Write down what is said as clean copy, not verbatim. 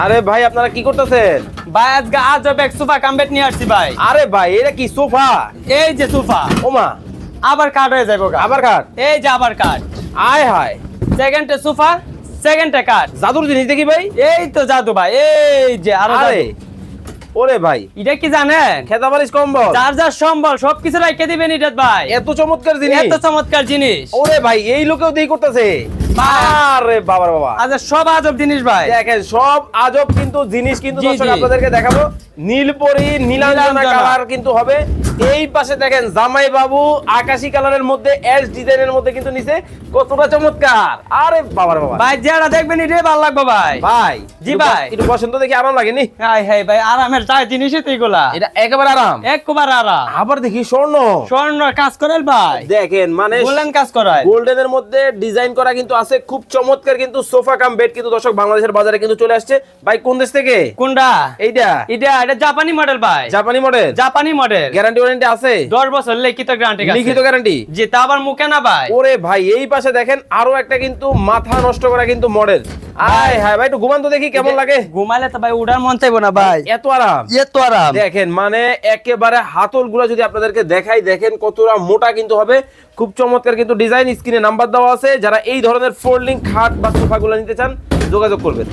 আরে ভাই আপনারা কি করতেছেন? ভাই আজকে আজব এক সোফা কামবেট নিয়ে আসছি ভাই। আরে ভাই এটা কি সোফা? এই যে সোফা ওমা আবার কাট হয়ে যাবো গা। আবার কাট? এই যে আবার কাট। আয় হায়, সেকেন্ডে সোফা, সেকেন্ডে কাট। জাদুর জিনিস দেখি ভাই। এই তো জাদু ভাই, এই যে আরো আরে জাদু। ওরে ভাই, এটা কি জানেন? খেতা বালিশ কম্বল, চার্জার সম্বল সবকিছু রাখতে দিবেন এটা ভাই। এত চমৎকার জিনিস। এত চমৎকার জিনিস। ওরে ভাই এই লোকেও দেই করতেছে। আরে বাবার বাবা, আচ্ছা সব আজব জিনিস ভাই। দেখেন সব আজব কিন্তু জিনিস কিন্তু জি, দর্শক জি। আপনাদেরকে দেখাবো। নীলপরি নীলাঞ্জনা নীলাঞ্জনা। কালার কিন্তু হবে। এই পাশে দেখেন জামাই বাবু আকাশী কালারের মধ্যে এস ডিজাইনের মধ্যে কিন্তু নিচে কতটা চমৎকার। আরে বাবার বাবা ভাই যারা দেখবেন এটাই ভালো লাগবে ভাই। ভাই, জি ভাই। একটু পছন্দ দেখি আরাম লাগেনি? হাই হাই ভাই আরামের চাই জিনিসই তো এগুলা। এটা একেবারে আরাম। একবার আরাম। আবার দেখি স্বর্ণ, স্বর্ণ কাজ করেন ভাই। দেখেন মানে গোল্ডেন কাজ করায়। গোল্ডেনের মধ্যে ডিজাইন করা কিন্তু আছে। খুব চমৎকার কিন্তু সোফা কাম বেড কিন্তু দর্শক বাংলাদেশের বাজারে কিন্তু চলে আসছে। ভাই কোন দেশ থেকে? কোনটা? এইটা এটা জাপানি মডেল ভাই। জাপানি মডেল। জাপানি মডেল। গ্যারান্টি ওয়ারেন্টি আছে? 10 বছর লিখিত গ্যারান্টি আছে। লিখিত গ্যারান্টি? জি তা আবার মুখে না ভাই। ওরে ভাই এই পাশে দেখেন আরো একটা কিন্তু মাথা নষ্ট করা কিন্তু মডেল। আয় হায় ভাই একটু ঘুমান তো দেখি কেমন লাগে। ঘুমাইলে তো ভাই উড়ার মন চাইবো না ভাই। এত আরাম। এত আরাম। দেখেন মানে একেবারে হাতল গুলা যদি আপনাদেরকে দেখাই, দেখেন কতটা মোটা কিন্তু হবে। খুব চমৎকার কিন্তু ডিজাইন। স্ক্রিনে নাম্বার দেওয়া আছে, যারা এই ধরনের ফোল্ডিং খাট বা সোফা গুলো নিতে চান যোগাযোগ করবেন।